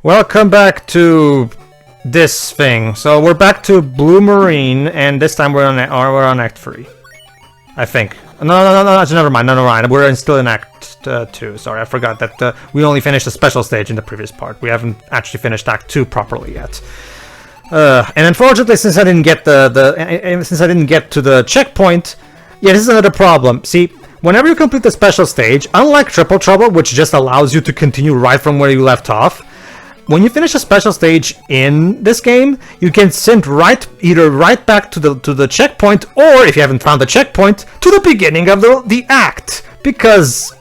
Welcome back to this thing. So we're back to Blue Marine, and this time we're on Act 3. I think. No, never mind. We're still in Act 2. Sorry, I forgot that we only finished the special stage in the previous part. We haven't actually finished Act 2 properly yet. And unfortunately, since I didn't get to the checkpoint, yeah, this is another problem. See, whenever you complete the special stage, unlike Triple Trouble, which just allows you to continue right from where you left off, when you finish a special stage in this game, you can send either right back to the checkpoint, or if you haven't found the checkpoint, to the beginning of the act. Because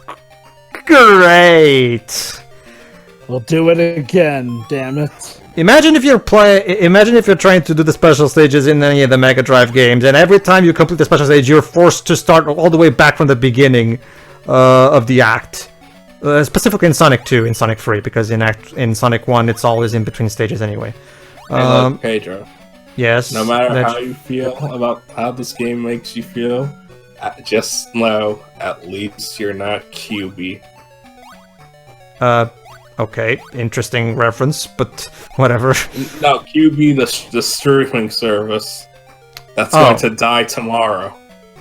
great. We'll do it again, damn it. Imagine if you're trying to do the special stages in any of the Mega Drive games, and every time you complete the special stage, you're forced to start all the way back from the beginning of the act. Specifically in Sonic 2, in Sonic 3, because in Sonic 1, it's always in between stages anyway. Hey, look, Pedro. Yes. No matter how you feel about how this game makes you feel, just know at least you're not QB. Okay, interesting reference, but whatever. No, QB, the streaming service that's going to die tomorrow.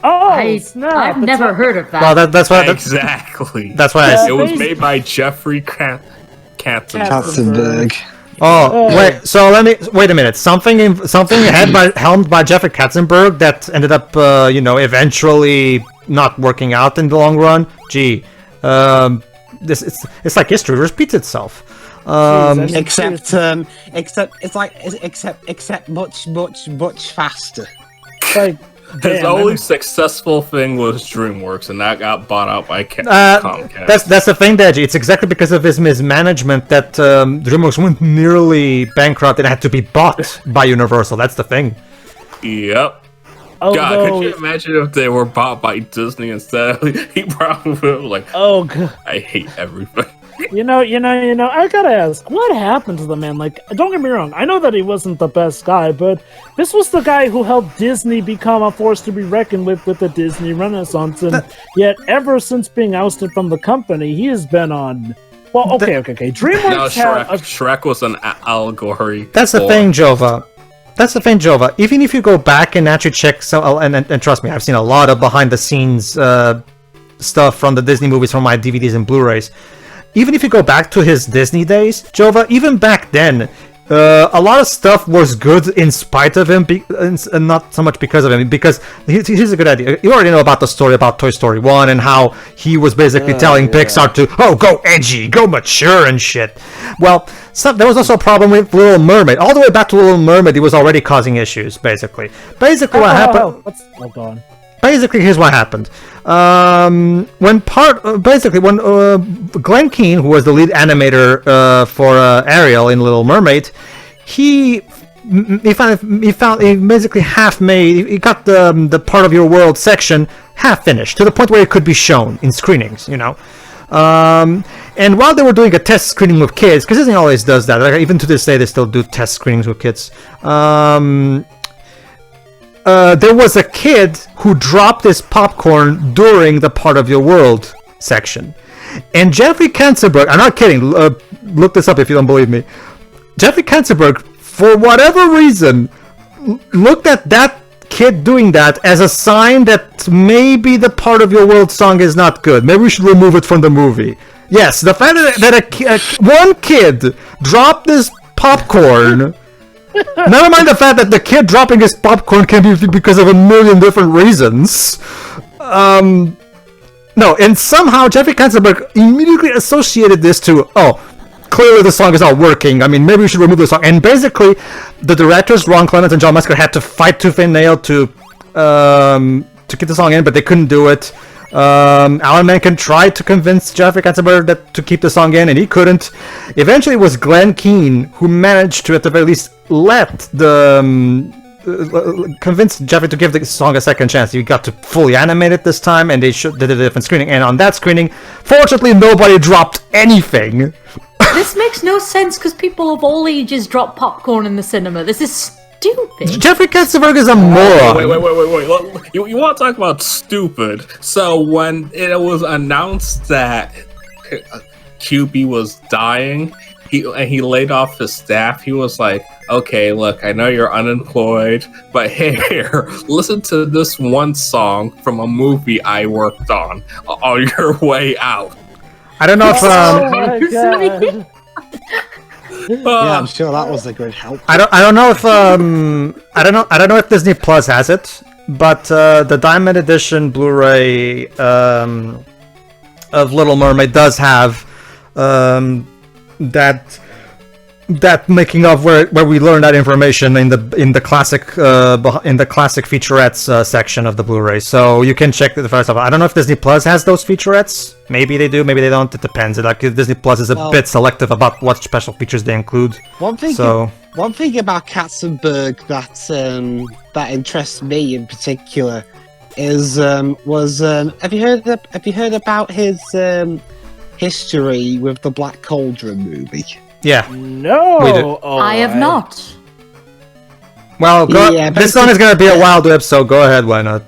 Oh, I've never heard of that. Well, that's why. Exactly. That's why it was made by Jeffrey Katzenberg. Oh, wait. So wait a minute. Something helmed by Jeffrey Katzenberg that ended up, eventually not working out in the long run. Gee, it's like history repeats itself. Except much faster. Like, his only successful thing was DreamWorks, and that got bought out by Comcast. That's the thing, Deji. It's exactly because of his mismanagement that DreamWorks went nearly bankrupt and had to be bought by Universal. That's the thing. Yep. God, could you imagine if they were bought by Disney instead? He probably would have like, oh God, I hate everything. You know, I gotta ask, what happened to the man? Like, don't get me wrong, I know that he wasn't the best guy, but this was the guy who helped Disney become a force to be reckoned with the Disney Renaissance, and yet ever since being ousted from the company, he has been on... Well, okay. DreamWorks Shrek was an allegory. That's the thing, Jova. Even if you go back and actually check, and trust me, I've seen a lot of behind-the-scenes stuff from the Disney movies from my DVDs and Blu-rays. Even if you go back to his Disney days, Jova, even back then, a lot of stuff was good in spite of him, and not so much because of him. Because here's a good idea. You already know about the story about Toy Story 1 and how he was basically telling Pixar to, go edgy, go mature and shit. Well, there was also a problem with Little Mermaid. All the way back to Little Mermaid, he was already causing issues, basically. Basically, what happened... Basically, here's what happened. When Glenn Keane, who was the lead animator for Ariel in Little Mermaid, he basically half made. He got the part of your world section half finished to the point where it could be shown in screenings. And while they were doing a test screening with kids, because Disney always does that. Like, even to this day, they still do test screenings with kids. There was a kid who dropped his popcorn during the part of your world section. And Jeffrey Katzenberg, I'm not kidding, look this up if you don't believe me. Jeffrey Katzenberg, for whatever reason, looked at that kid doing that as a sign that maybe the part of your world song is not good. Maybe we should remove it from the movie. Yes, the fact that one kid dropped this popcorn... Never mind the fact that the kid dropping his popcorn can be because of a million different reasons. No, and somehow Jeffrey Katzenberg immediately associated this to, clearly the song is not working. I mean, maybe we should remove the song. And basically, the directors, Ron Clements and John Musker, had to fight tooth and nail to keep the song in, but they couldn't do it. Alan Menken tried to convince Jeffrey Katzenberg to keep the song in, and he couldn't. Eventually, it was Glenn Keane who managed to, at the very least, convince Jeffrey to give the song a second chance. He got to fully animate it this time, and they did a different screening. And on that screening, fortunately, nobody dropped anything. This makes no sense because people of all ages drop popcorn in the cinema. This is stupid. Jeffrey Katzenberg is a moron. Wait. Look, you want to talk about stupid? So when it was announced that QB was dying, he laid off his staff. He was like, "Okay, look, I know you're unemployed, but here, listen to this one song from a movie I worked on your way out." I don't know if Oh my god. Yeah, I'm sure that was a good help. I don't know if I don't know if Disney Plus has it, but the Diamond Edition Blu-ray of Little Mermaid does have that making of where we learn that information in the classic featurettes section of the Blu-ray. So you can check the first of all. I don't know if Disney Plus has those featurettes. Maybe they do, maybe they don't. It depends. Like Disney Plus is a bit selective about what special features they include. One thing about Katzenberg that interests me in particular is have you heard about his history with the Black Cauldron movie? Yeah. No. I have not. Well, this one is going to be a wild whip, so go ahead, why not?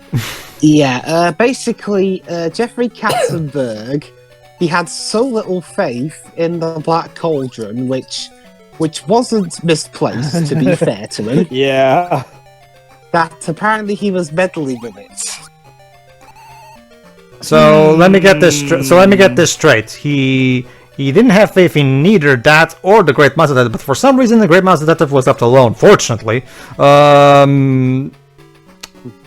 Yeah, basically, Jeffrey Katzenberg, he had so little faith in the Black Cauldron, which wasn't misplaced, to be fair to him, Yeah. that apparently he was meddling with it. So let me get this. Straight. He didn't have faith in neither that or the Great Mouse Detective, but for some reason the Great Mouse Detective was left alone. Fortunately,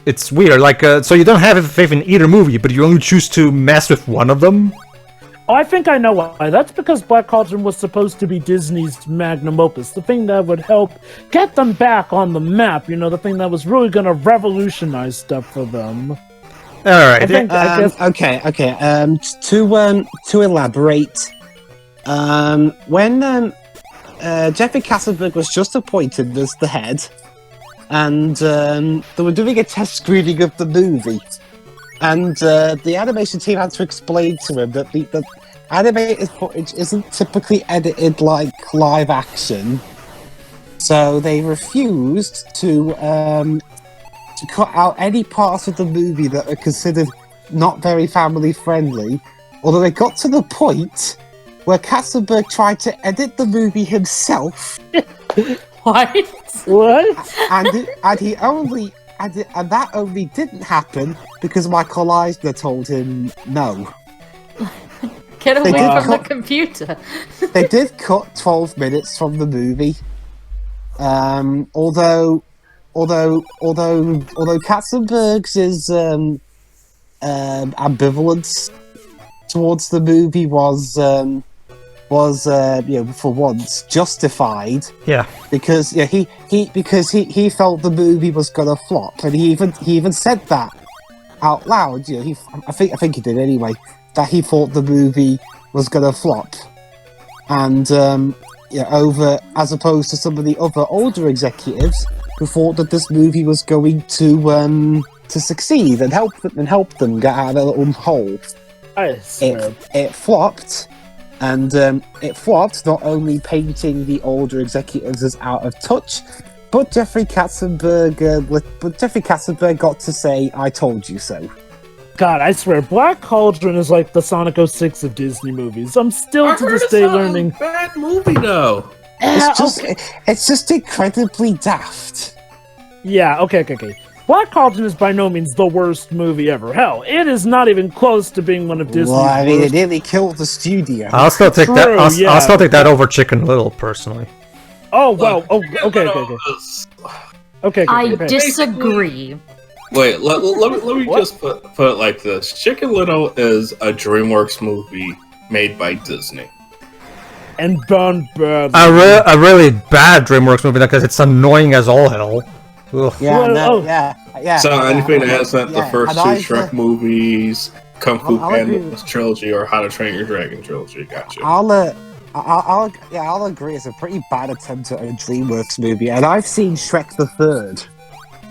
it's weird. Like, so you don't have faith in either movie, but you only choose to mess with one of them. Oh, I think I know why. That's because Black Cauldron was supposed to be Disney's magnum opus, the thing that would help get them back on the map. You know, the thing that was really going to revolutionize stuff for them. All right. I guess. Okay. To elaborate, when Jeffrey Katzenberg was just appointed as the head, and they were doing a test screening of the movie, and the animation team had to explain to him that the animated footage isn't typically edited like live action, so they refused to cut out any parts of the movie that are considered not very family friendly, although they got to the point where Katzenberg tried to edit the movie himself. What? What? And that only didn't happen because Michael Eisner told him no. Get away did from the cut- computer. They did cut 12 minutes from the movie. Although Katzenberg's ambivalence towards the movie was for once justified. Yeah. Because he felt the movie was gonna flop, and he even said that out loud. You know, I think he did anyway. That he thought the movie was gonna flop, and as opposed to some of the other older executives who thought that this movie was going to succeed and help them get out of their little hole. I swear. It flopped, and it flopped not only painting the older executives as out of touch, but Jeffrey Katzenberg got to say, "I told you so." God, I swear, Black Cauldron is like the Sonic 06 of Disney movies. I'm still to this day learning. Bad movie though. It's just incredibly daft. Yeah, okay. Black Cauldron is by no means the worst movie ever. Hell, it is not even close to being one of Disney's Well, I mean, worst. it nearly killed the studio. I'll still take that. True, I'll yeah. still take that over Chicken Little personally. Oh, well, okay. Okay. I disagree. Wait, let me just put it like this. Chicken Little is a DreamWorks movie made by Disney. And done bad. A really bad DreamWorks movie because it's annoying as all hell. Ugh. Yeah. So anything that hasn't the first two and Shrek movies, Kung Fu I'll agree Panda trilogy, or How to Train Your Dragon trilogy. Gotcha. I'll agree. It's a pretty bad attempt at a DreamWorks movie, and I've seen Shrek the Third.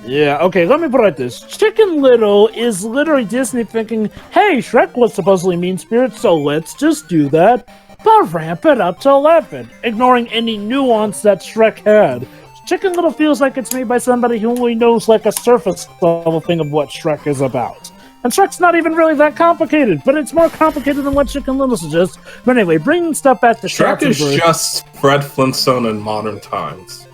Yeah, okay, let me put it like this. Chicken Little is literally Disney thinking, hey, Shrek was supposedly mean-spirited, so let's just do that, but ramp it up to 11, ignoring any nuance that Shrek had. Chicken Little feels like it's made by somebody who only knows like a surface level thing of what Shrek is about. And Shrek's not even really that complicated, but it's more complicated than what Chicken Little suggests. But anyway, bringing stuff back to Shrek is Katzenberg. just Fred Flintstone in modern times.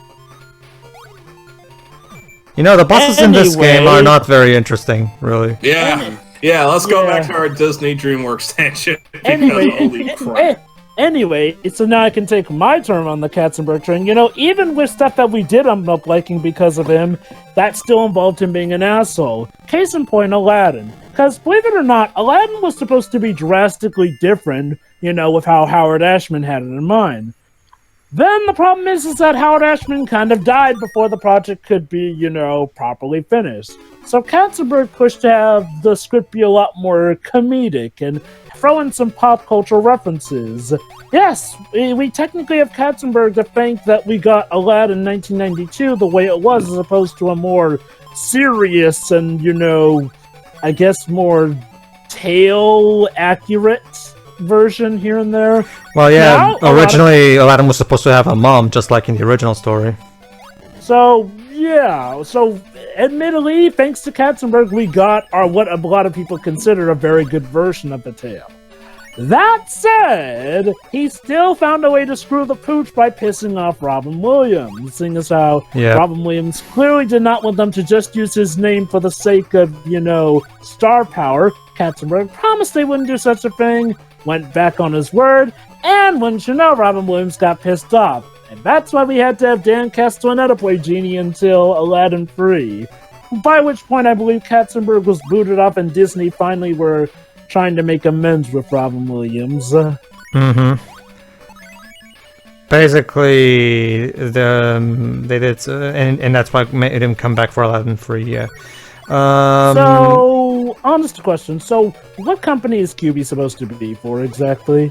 You know, the bosses in this Anyway. game are not very interesting, really. Yeah. Yeah, let's go Yeah. back to our Disney DreamWorks tangent. Because Anyway, holy crap. Anyway, so now I can take my turn on the Katzenberg train. You know, even with stuff that we did end up liking because of him, that still involved him being an asshole. Case in point, Aladdin. Because, believe it or not, Aladdin was supposed to be drastically different, you know, with how Howard Ashman had it in mind. Then the problem is that Howard Ashman kind of died before the project could be, you know, properly finished. So Katzenberg pushed to have the script be a lot more comedic and throw in some pop cultural references. Yes, we technically have Katzenberg to thank that we got Aladdin 1992 the way it was, as opposed to a more serious and, you know, I guess more tale-accurate version here and there. Well, yeah, Now, originally Aladdin was supposed to have a mom, just like in the original story. So, yeah, so admittedly, thanks to Katzenberg, we got what a lot of people consider a very good version of the tale. That said, he still found a way to screw the pooch by pissing off Robin Williams, seeing as how Yeah. Robin Williams clearly did not want them to just use his name for the sake of, you know, star power. Katzenberg promised they wouldn't do such a thing, went back on his word, and wouldn't you know, Robin Williams got pissed off. And that's why we had to have Dan Castellaneta play Genie until Aladdin 3. By which point I believe Katzenberg was booted off and Disney finally were trying to make amends with Robin Williams. Mm-hmm. Basically, they did, and that's why made him come back for Aladdin 3, yeah. So, honest question. So, what company is QB supposed to be for exactly?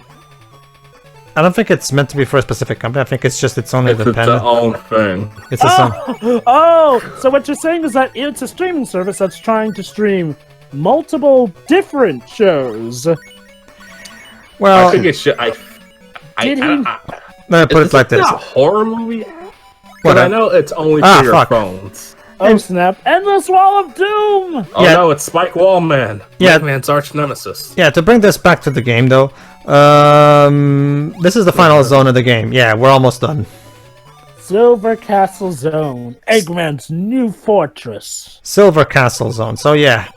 I don't think it's meant to be for a specific company. I think it's just its own It's its independent. own thing. It's its own. Oh, so what you're saying is that it's a streaming service that's trying to stream multiple different shows. Well, I think it should. Did he- let me put it like this. A horror movie? What, But I know it's only for your fuck. phones. Oh snap! Endless Wall of Doom. Oh Yeah. no, it's Spike Wallman. Yeah. Man's arch nemesis. Yeah, to bring this back to the game, though, this is the final zone of the game. Yeah, we're almost done. Silver Castle Zone, Eggman's new fortress. Silver Castle Zone. So yeah,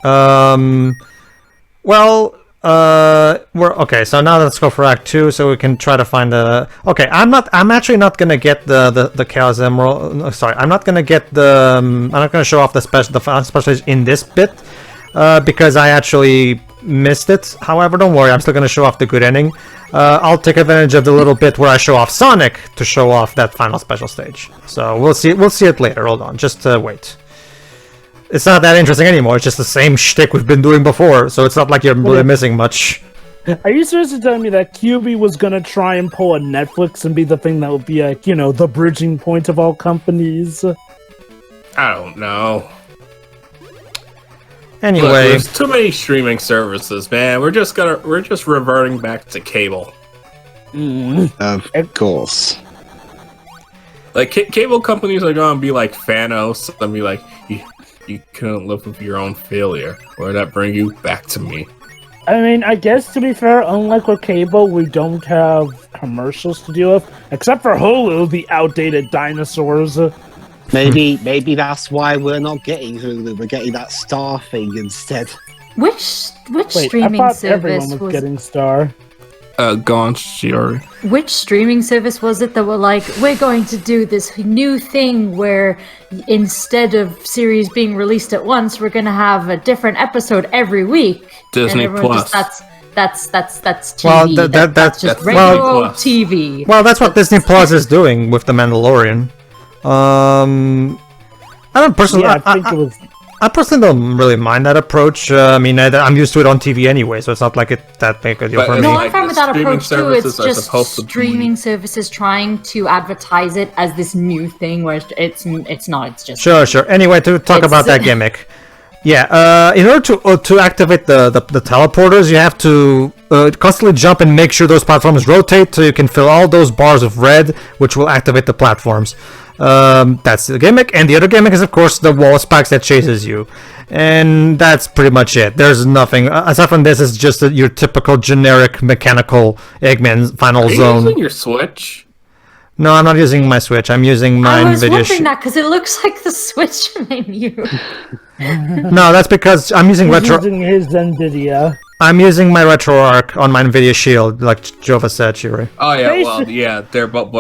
we're okay. So now let's go for Act 2, so we can try to find the. Okay, I'm actually not gonna get the Chaos Emerald. No, sorry, I'm not gonna get the. I'm not gonna show off the final special in this bit, because I actually missed it. However, don't worry, I'm still gonna show off the good ending. I'll take advantage of the little bit where I show off Sonic to show off that final special stage. So we'll see it later. Hold on, just wait. It's not that interesting anymore. It's just the same shtick we've been doing before, so it's not like you're really missing much. Are you seriously telling me that QB was gonna try and pull a Netflix and be the thing that would be like, you know, the bridging point of all companies? I don't know. Anyway, Look, there's too many streaming services, man. We're just reverting back to cable. Of course. Like cable companies are gonna be like Thanos and be like, you couldn't live with your own failure. Where did that bring you back to me? I mean, I guess to be fair, unlike with cable, we don't have commercials to deal with, except for Hulu, the outdated dinosaurs. Maybe that's why we're not getting Hulu. We're getting that Star thing instead. Which Wait, I streaming thought service everyone was was getting Star. Gone, Shiori. which streaming service was it that were like, we're going to do this new thing where instead of series being released at once, we're going to have a different episode every week. Disney and everyone Plus. That's TV. Well, that's just Disney regular Plus. TV. well, that's what Disney Plus is doing with The Mandalorian. I don't personally. Yeah, I think it was. I personally don't really mind that approach. I mean, I'm used to it on TV anyway, so it's not like it that big a deal But for it's me. No, like I'm fine with that streaming approach too. It's services are just supposed to be- streaming services trying to advertise it as this new thing where it's not. It's just Sure. Anyway, to talk It's- about that gimmick. Yeah, in order to activate the teleporters, you have to constantly jump and make sure those platforms rotate so you can fill all those bars of red, which will activate the platforms. That's the gimmick, and the other gimmick is, of course, the wall spikes that chases you. And that's pretty much it. There's nothing aside from this. It's just your typical generic mechanical Eggman final Are you zone. using your Switch? No, I'm not using my Switch. I'm using my I was Nvidia. wondering that because it looks like the Switch menu. No, that's because I'm using He's retro. using his NVIDIA. I'm using my RetroArch on my Nvidia Shield, like Jova said, Shiri. Oh yeah, well Basic- yeah, they're both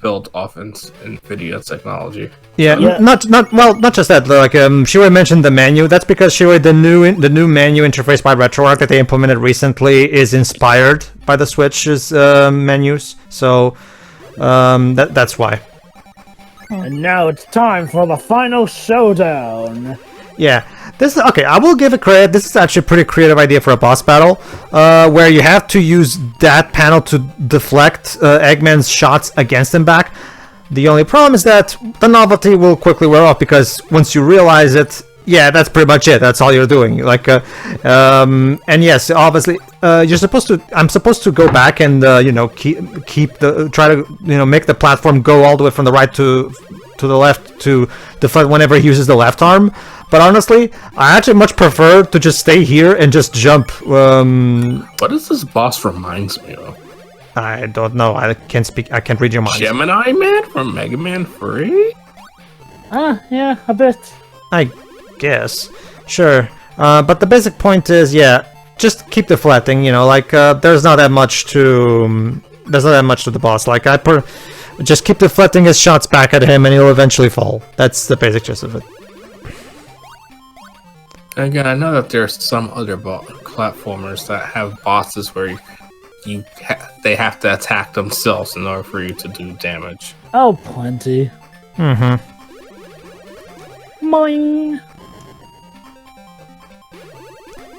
built off NVIDIA technology. Yeah, Yeah. not just that. Like Shiri mentioned the menu. That's because Shiri, the new menu interface by RetroArch that they implemented recently is inspired by the Switch's menus. So that's why. And now it's time for the final showdown. Yeah, this is okay. I will give it credit. This is actually a pretty creative idea for a boss battle, where you have to use that panel to deflect Eggman's shots against him back. The only problem is that the novelty will quickly wear off because once you realize it, yeah, that's pretty much it. That's all you're doing. Like, and yes, obviously, you're supposed to. I'm supposed to go back and try to make the platform go all the way from the right to the left to deflect whenever he uses the left arm. But honestly, I actually much prefer to just stay here and just jump. What does this boss reminds me of? I don't know. I can't speak. I can't read your mind. Gemini Man from Mega Man 3? Yeah, a bit. I guess. Sure. But the basic point is, yeah, just keep deflecting. There's not that much to. There's not that much to the boss. Like just keep deflecting his shots back at him, and he'll eventually fall. That's the basic gist of it. Again, I know that there's some other platformers that have bosses where they have to attack themselves in order for you to do damage. Oh, plenty. Mm-hmm. Moing.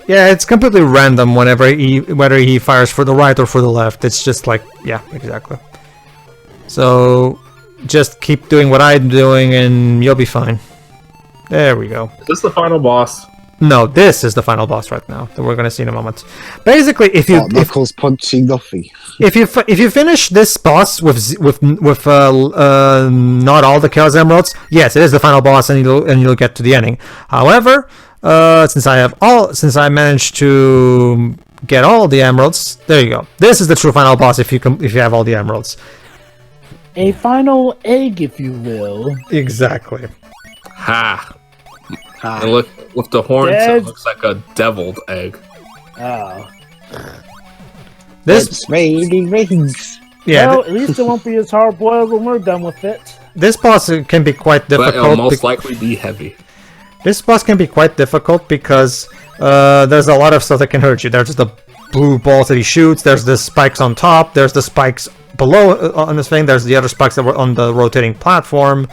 Yeah, it's completely random whether he fires for the right or for the left. It's just like, yeah, exactly. So just keep doing what I'm doing and you'll be fine. There we go. Is this the final boss? No, this is the final boss right now that we're gonna see in a moment. Basically, if Knuckles punching Duffy. if you finish this boss with not all the Chaos Emeralds, yes, it is the final boss, and you'll get to the ending. However, since I managed to get all the emeralds, there you go. This is the true final boss if you have all the emeralds. A final egg, if you will. Exactly. Ha! And look, with the horns, Dead. it looks like a deviled egg. Oh. This Raining rings. yeah. Well, at least it won't be as hard boiled when we're done with it. This boss can be quite But it'll difficult. most likely be heavy. This boss can be quite difficult because there's a lot of stuff that can hurt you. There's the blue balls that he shoots. There's the spikes on top. There's the spikes below on this thing. There's the other spikes that were on the rotating platform.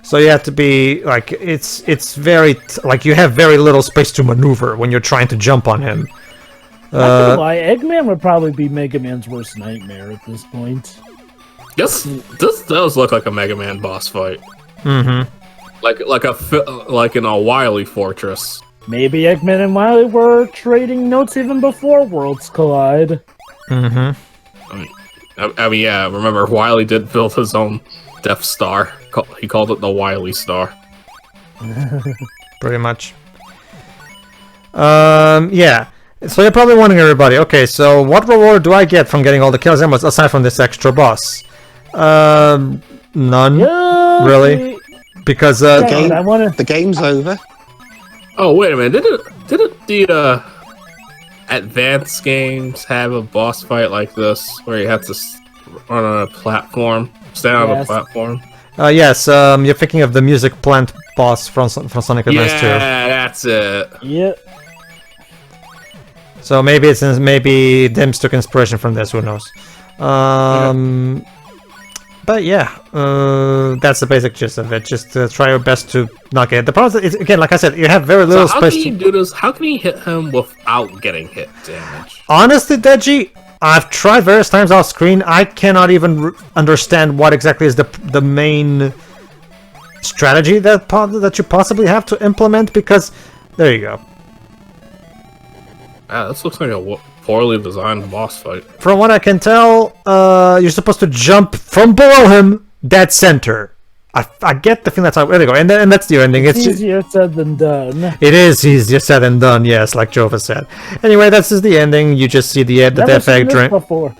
So you have to be like it's very like you have very little space to maneuver when you're trying to jump on him. Not gonna lie, Eggman would probably be Mega Man's worst nightmare at this point. This does look like a Mega Man boss fight. Mm-hmm. Like in a Wily Fortress. Maybe Eggman and Wily were trading notes even before Worlds Collide. Mm-hmm. I mean, yeah. Remember, Wily did build his own Death Star. He called it the Wily Star. Pretty much. Yeah. So you're probably wondering, everybody, okay, so what reward do I get from getting all the Chaos Emeralds aside from this extra boss? None, Yeah, really, because Dang it, I wanna. The game's over. Oh wait a minute! Didn't the advanced games have a boss fight like this where you have to run on a platform, stand on a Yes. platform? yes, you're thinking of the music plant boss from Sonic Advance 2. Yeah, that's it. Yeah. So maybe Dims took inspiration from this. Who knows? But yeah, that's the basic gist of it. Just try your best to not get it. The problem is, again, like I said, you have very little So how space. can you do this? How can you hit him without getting hit damage? Honestly, Deji, I've tried various times off screen. I cannot even understand what exactly is the main strategy that you possibly have to implement, because there you go. Ah, this looks like a poorly designed boss fight. From what I can tell, you're supposed to jump from below him, dead center. I get the feeling that's how. There you go, and that's the ending. It's Easier said than done. It is easier said than done. Yes, like Jova said. Anyway, that's just the ending. You just see the Never death seen egg this drink, before.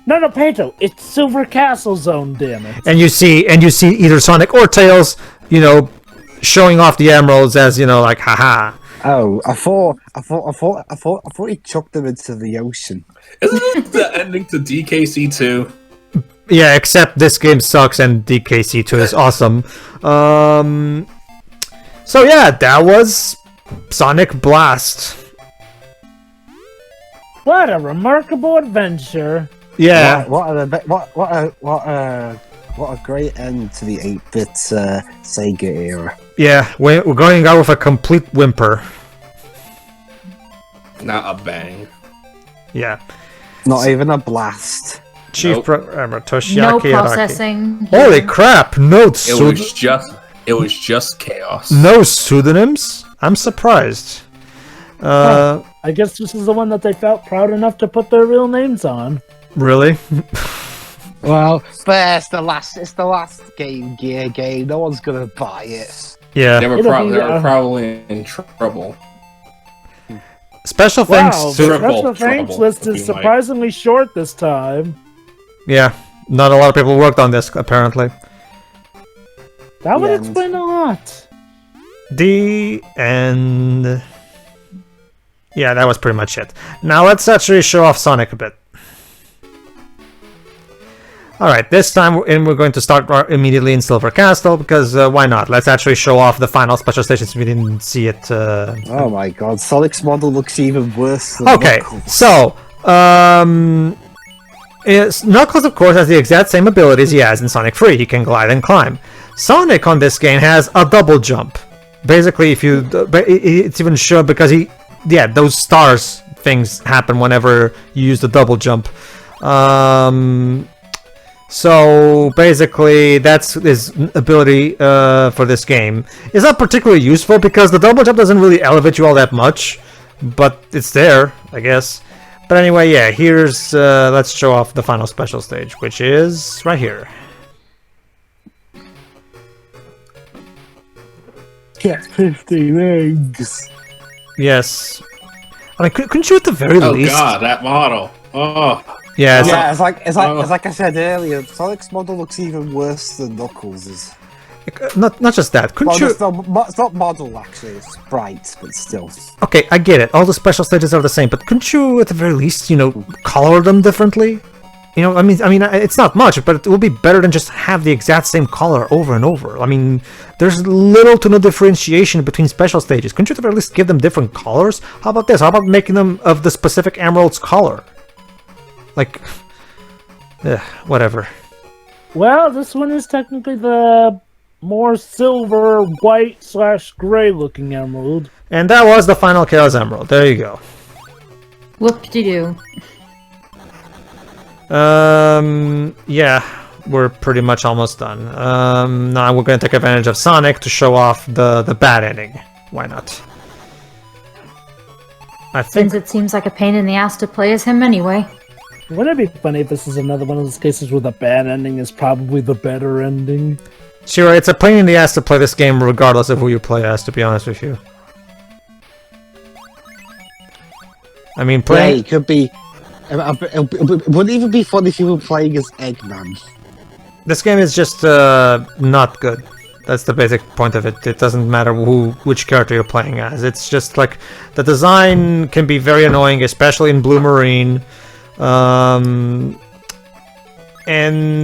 No, Pedro, it's Silver Castle Zone, damn it. and you see either Sonic or Tails, showing off the emeralds as like haha. Oh, I thought he chucked them into the ocean. Isn't it the ending to DKC2? Yeah, except this game sucks and DKC2 is awesome. So yeah, that was Sonic Blast. What a remarkable adventure. Yeah. What a great end to the 8-bit Sega era. Yeah, we're going out with a complete whimper. Not a bang. Yeah. Not even a blast. Chief Nope. Programmer Toshiaki No Araki. processing. Holy crap! No It was just chaos. no pseudonyms. I'm surprised. I guess this is the one that they felt proud enough to put their real names on. Really? Well, but it's the last Game Gear game. No one's gonna buy it. Yeah. They were It'll be, probably in trouble. Special Wow, thanks the to special thanks trouble, list if you is might. surprisingly short this time. yeah. Not a lot of people worked on this apparently. That would Yeah, explain a lot. The end. Yeah, that was pretty much it. Now let's actually show off Sonic a bit. Alright, this time we're going to start immediately in Silver Castle, because why not? Let's actually show off the final special stations if we didn't see it. Oh my god, Sonic's model looks even worse than Okay, Knuckles. so, Knuckles, of course, has the exact same abilities he has in Sonic 3. He can glide and climb. Sonic on this game has a double jump. Basically, if you... It's even shown because those stars things happen whenever you use the double jump. So basically, that's his ability for this game. It's not particularly useful because the double jump doesn't really elevate you all that much, but it's there, I guess. But anyway, yeah, here's let's show off the final special stage, which is right here. Get 50 rings. Yes. I mean, couldn't you at the very Oh least? god, that model. Oh. Yeah, Yeah, it's like I said earlier, Sonic's model looks even worse than Knuckles'. not just that. Couldn't Well, you? it's not model actually, it's sprite, but still. Okay, I get it. All the special stages are the same, but couldn't you, at the very least, color them differently? I mean, it's not much, but it will be better than just have the exact same color over and over. I mean, there's little to no differentiation between special stages. Couldn't you at the very least give them different colors? How about this? How about making them of the specific emerald's color? Like, whatever. Well, this one is technically the more silver, white / gray looking emerald. And that was the final Chaos Emerald. There you go. Whoop-de-doo. Yeah, we're pretty much almost done. Now we're going to take advantage of Sonic to show off the bad ending. Why not? I think... Since it seems like a pain in the ass to play as him anyway. Wouldn't it be funny if this is another one of those cases where the bad ending is probably the better ending? Sure, it's a pain in the ass to play this game regardless of who you play as, to be honest with you. I mean, Yeah, playing... it could be. It wouldn't even be fun if you were playing as Eggman. This game is just not good. That's the basic point of it. It doesn't matter which character you're playing as. It's just like the design can be very annoying, especially in Blue Marine. And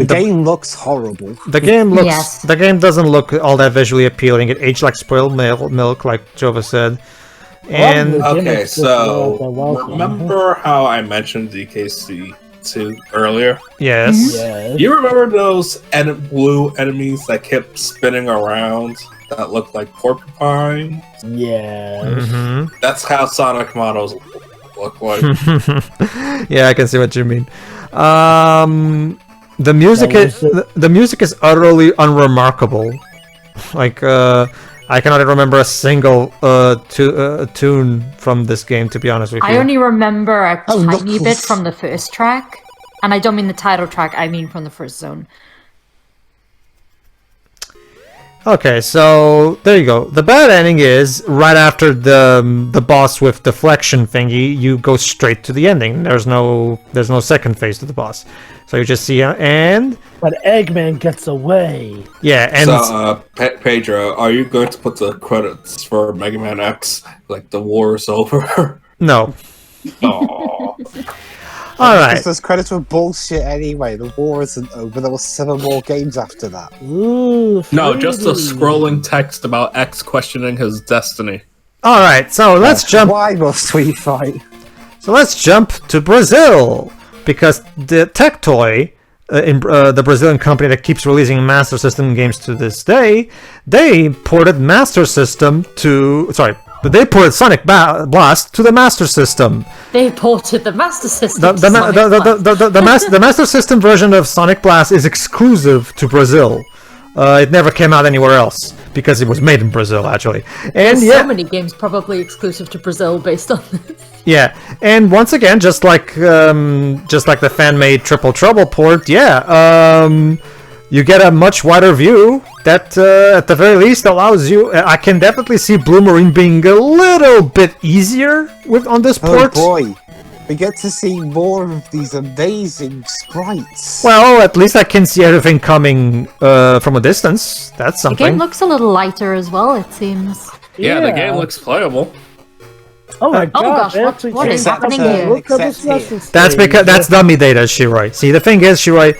The game looks horrible. the game looks Yes. the game doesn't look all that visually appealing. It aged like spoiled milk, like Jova said. And The Okay, gimmicks just so well, welcome. remember how I mentioned DKC2 earlier? yes, Yes. You remember those blue enemies that kept spinning around that looked like porcupine? Yes. Mhm. That's how Sonic models look like. Yeah, I can see what you mean. The music That was the music is utterly unremarkable. Like I cannot remember a single tune from this game, to be honest with you. I only remember a Oh, tiny bit Knuckles. from the first track. And I don't mean the title track, I mean from the first zone. Okay, so there you go. The bad ending is right after the boss with deflection thingy, you go straight to the ending. There's no second phase to the boss. So you just see and But Eggman gets away. yeah, and So, Pedro, are you going to put the credits for Mega Man X like the war is over? no. Aww. All right. Because those credits were bullshit anyway. The war isn't over. There were 7 more games after that. Ooh, No, just a Freddy. scrolling text about X questioning his destiny. All right. So let's jump. Why must we fight? So let's jump to Brazil because the Tectoy, the Brazilian company that keeps releasing Master System games to this day, they ported Master System to they ported Sonic Blast to the Master System. They ported the Master System. The Master System version of Sonic Blast is exclusive to Brazil. It never came out anywhere else because it was made in Brazil, actually. And There's so many games probably exclusive to Brazil based on this. yeah, and once again, just like the fan-made Triple Trouble port, you get a much wider view that, at the very least, allows you. I can definitely see Blue Marine being a little bit easier on this Oh port. boy. We get to see more of these amazing sprites. Well, at least I can see everything coming from a distance. That's The game something. looks a little lighter as well, it seems. Yeah, the game looks playable. Oh my Oh god! gosh, they what- actually what changed is happening that. here? Look at this Except message That's stage. because that's dummy data, Shiroi. See, the thing is, Shiroi,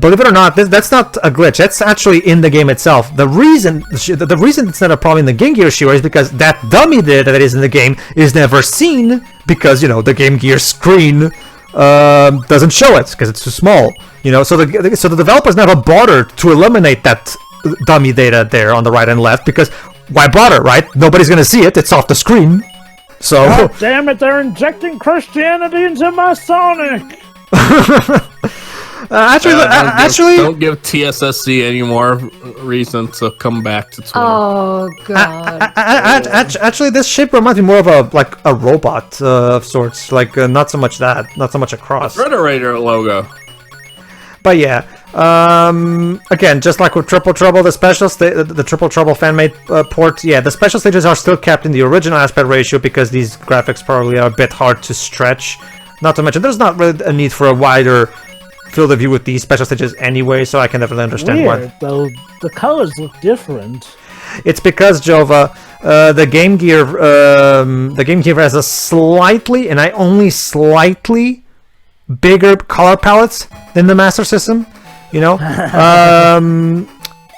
believe it or not, that's not a glitch. That's actually in the game itself. The reason it's not a problem in the Game Gear, Shiroi, is because that dummy data that is in the game is never seen because the Game Gear screen doesn't show it because it's too small. So the developers never bothered to eliminate that dummy data there on the right and left because why bother, right? Nobody's gonna see it. It's off the screen. So. God damn it! They're injecting Christianity into my Sonic. Actually, don't give TSSC any more reason to come back to Twitter. Oh god. actually, this shape reminds me more of a robot of sorts. Not so much a cross. Frederator logo. But yeah, again, just like with Triple Trouble, the Triple Trouble fan-made port, the special stages are still kept in the original aspect ratio because these graphics probably are a bit hard to stretch. Not to mention, there's not really a need for a wider field of view with these special stages anyway, so I can definitely understand Weird, why. though. The colors look different. It's because Jova, the Game Gear has a slightly, and I only slightly, bigger color palettes than the Master System, and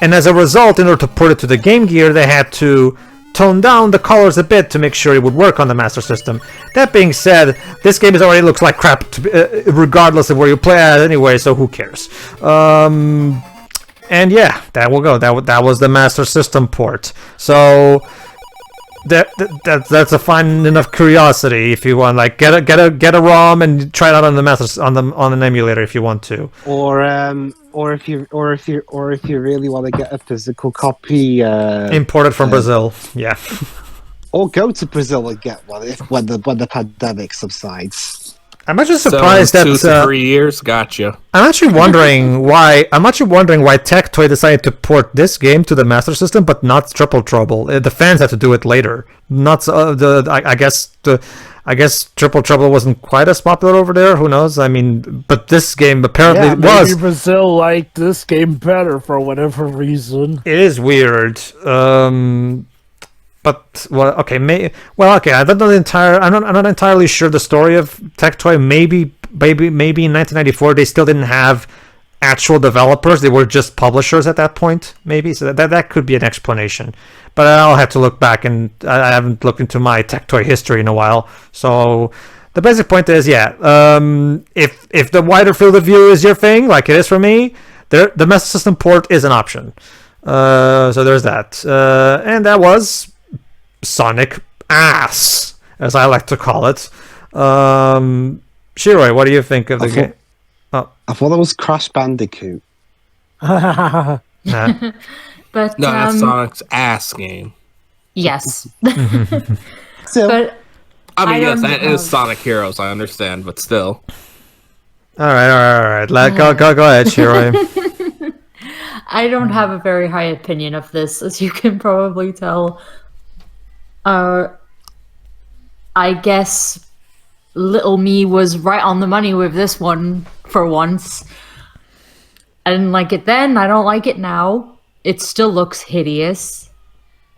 as a result, in order to port it to the Game Gear, they had to tone down the colors a bit to make sure it would work on the Master System. That being said, this game already looks like crap, regardless of where you play at anyway, so who cares? And yeah, that will go. That was the Master System port. So that's a fine enough curiosity if you want. Get a ROM and try it out on the Master on an emulator if you want to. Or if you really want to get a physical copy, Imported from Brazil. Yeah. or go to Brazil and get one when the pandemic subsides. I'm actually surprised so, that 2 to 3 years, gotcha. I'm actually wondering why Tectoy decided to port this game to the Master System, but not Triple Trouble. The fans had to do it later. Not I guess Triple Trouble wasn't quite as popular over there. Who knows? I mean, but this game apparently was. Maybe Brazil liked this game better for whatever reason. It is weird. But okay. I'm not entirely sure the story of Tectoy. Maybe in 1994 they still didn't have actual developers. They were just publishers at that point. Maybe so that could be an explanation. But I'll have to look back, and I haven't looked into my Tectoy history in a while. So the basic point is, if the wider field of view is your thing, like it is for me, the Master System port is an option. So there's that, and that was Sonic Ass, as I like to call it. Shiroi, what do you think of the game? I thought it was Crash Bandicoot. Nah. But No, that's Sonic's ass game. yes. Still, But I mean, I yes, don't that know. is Sonic Heroes, I understand, but still. All right. Go ahead, Shiroi. I don't have a very high opinion of this, as you can probably tell. I guess little me was right on the money with this one for once. I didn't like it then, I don't like it now. It still looks hideous.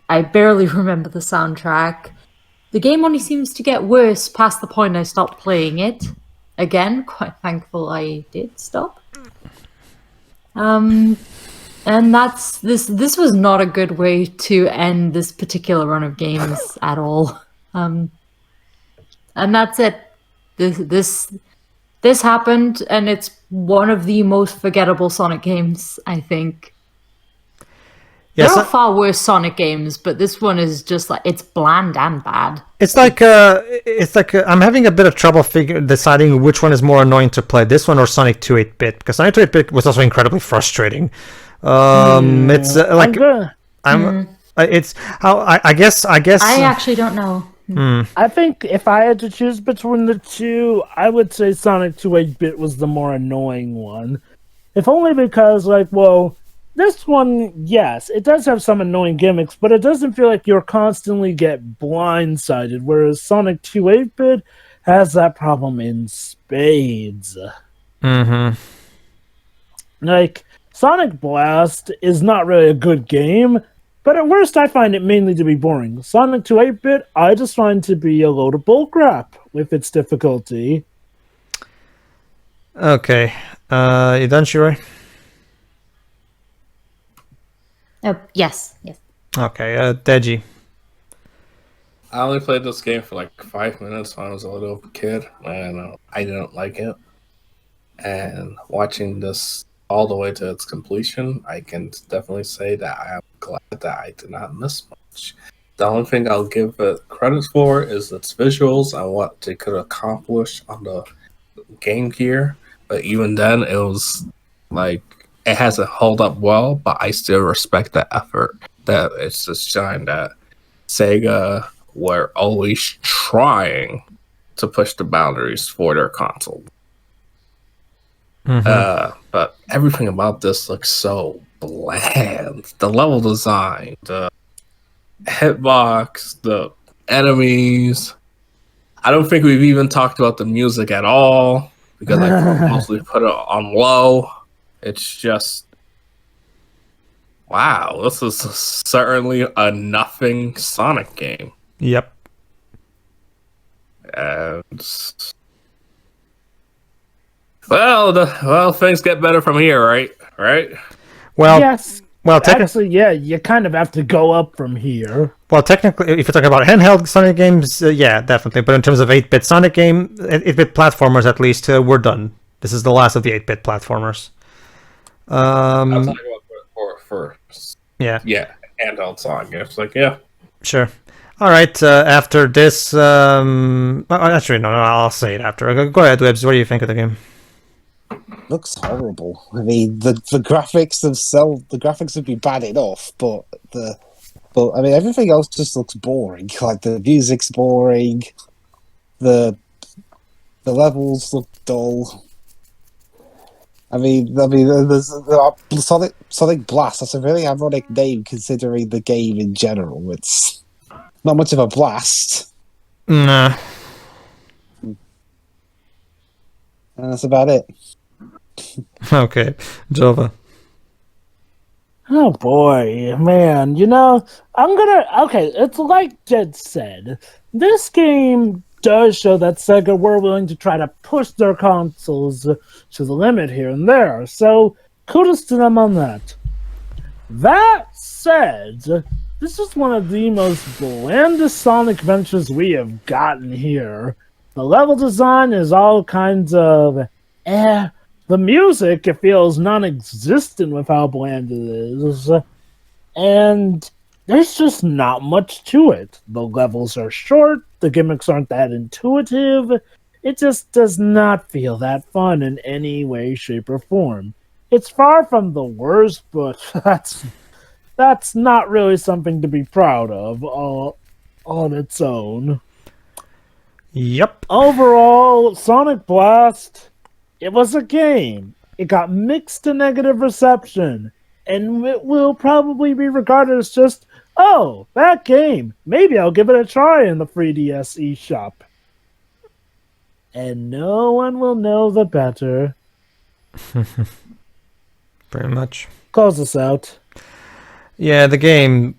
I barely remember the soundtrack. The game only seems to get worse past the point I stopped playing it. Again, quite thankful I did stop. And that's this was not a good way to end this particular run of games at all. And that's it. This happened, and it's one of the most forgettable Sonic games, I think. Yes, there are far worse Sonic games, but this one is just like, it's bland and bad. It's like I'm having a bit of trouble deciding which one is more annoying to play, this one or Sonic 2 8-bit, because Sonic 2 8-bit was also incredibly frustrating. It's like it's how I guess I actually don't know. I think if I had to choose between the two, I would say Sonic 2 8-bit was the more annoying one. If only because, like, well, this one, yes, it does have some annoying gimmicks, but it doesn't feel like you're constantly get blindsided, whereas Sonic 2 8-bit has that problem in spades. Like, Sonic Blast is not really a good game, but at worst I find it mainly to be boring. Sonic 2 8-bit, I just find to be a load of bullcrap with its difficulty. Okay. You done, Shiroi? Yes. Okay, Deji. I only played this game for like 5 minutes when I was a little kid, and I didn't like it. And watching this all the way to its completion, I can definitely say that I am glad that I did not miss much. The only thing I'll give it credit for is its visuals and what they could accomplish on the Game Gear. But even then, it was like, it hasn't held up well, but I still respect the effort that it's just showing that Sega were always trying to push the boundaries for their console. But everything about this looks so bland. The level design, the hitbox, the enemies. I don't think we've even talked about the music at all because I mostly put it on low. It's just, wow, this is certainly a nothing Sonic game. Yep. And well, things get better from here, right? Well, Yes. well, Actually, yeah, you kind of have to go up from here. Well, technically, if you're talking about handheld Sonic games, yeah, definitely. But in terms of 8-bit Sonic game, 8-bit platformers, at least, we're done. This is the last of the 8-bit platformers. I'll talk about for Yeah. handheld Sonic games. Like, yeah. Sure. All right. After this, actually, no, I'll say it after. Go ahead, Webbs. What do you think of the game? Looks horrible. I mean, the graphics themselves, the graphics would be bad enough, but I mean, everything else just looks boring. Like, the music's boring, the levels look dull. I mean, there's Sonic Blast. That's a really ironic name considering the game in general. It's not much of a blast. Nah. And that's about it. Okay, Jova. Oh boy, man, okay, it's like Jed said, this game does show that Sega were willing to try to push their consoles to the limit here and there, so kudos to them on that. That said, this is one of the most blandest Sonic Adventures we have gotten here. The level design is all kinds of The music, it feels non-existent with how bland it is. And there's just not much to it. The levels are short, the gimmicks aren't that intuitive. It just does not feel that fun in any way, shape, or form. It's far from the worst, but that's not really something to be proud of on its own. Yep. Overall, Sonic Blast, it was a game. It got mixed to negative reception. and it will probably be regarded as just, oh, that game. Maybe I'll give it a try in the 3DS eShop. And no one will know the better. Pretty much. Close us out. Yeah, the game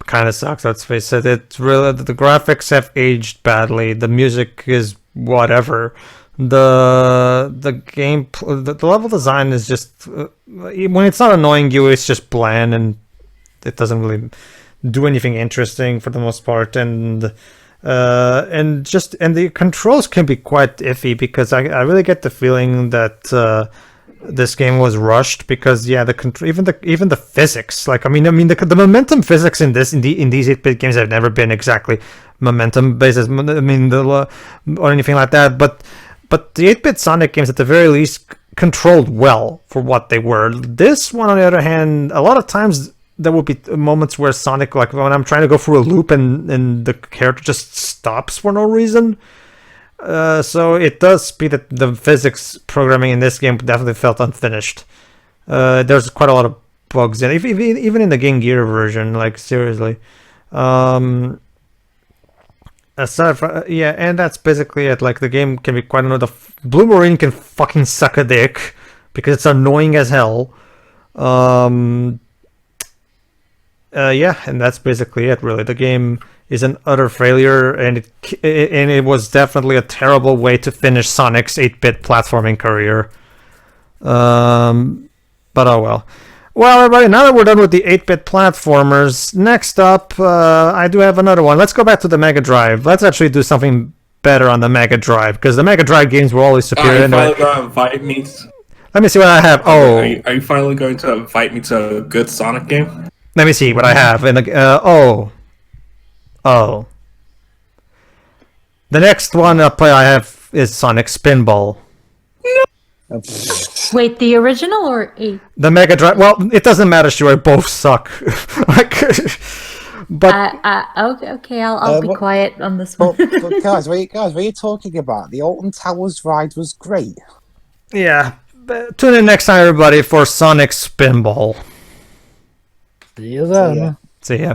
kind of sucks, let's face it. It's really, the graphics have aged badly. The music is whatever. The game, the level design is just, when it's not annoying you, it's just bland, and it doesn't really do anything interesting for the most part. And the controls can be quite iffy, because I really get the feeling that this game was rushed, because even the physics, like I mean the momentum physics in these 8-bit games have never been exactly momentum based, or anything like that, but the 8-bit Sonic games at the very least controlled well for what they were. This one, on the other hand, a lot of times there will be moments where Sonic, like when I'm trying to go through a loop and the character just stops for no reason. So it does speed that the physics programming in this game definitely felt unfinished. There's quite a lot of bugs in it, even in the Game Gear version, like seriously. Aside from, and that's basically it. Like, the game can be quite annoying. The Blue Marine can fucking suck a dick because it's annoying as hell. And that's basically it, really. The game is an utter failure, and it was definitely a terrible way to finish Sonic's 8-bit platforming career. But oh well. Well, everybody, now that we're done with the 8-bit platformers, next up, I do have another one. Let's go back to the Mega Drive. Let's actually do something better on the Mega Drive, because the Mega Drive games were always superior. Invite me. Let me see what I have. Oh, are you finally going to invite me to a good Sonic game? Let me see what I have. In the the next one up I have is Sonic Spinball. Wait, the original or 8? The Mega Drive. Well, it doesn't matter, sure. Both suck. But okay, I'll be quiet on this one. but guys, what are you talking about? The Alton Towers ride was great. Yeah. Tune in next time, everybody, for Sonic Spinball. See you then. So, yeah. See ya.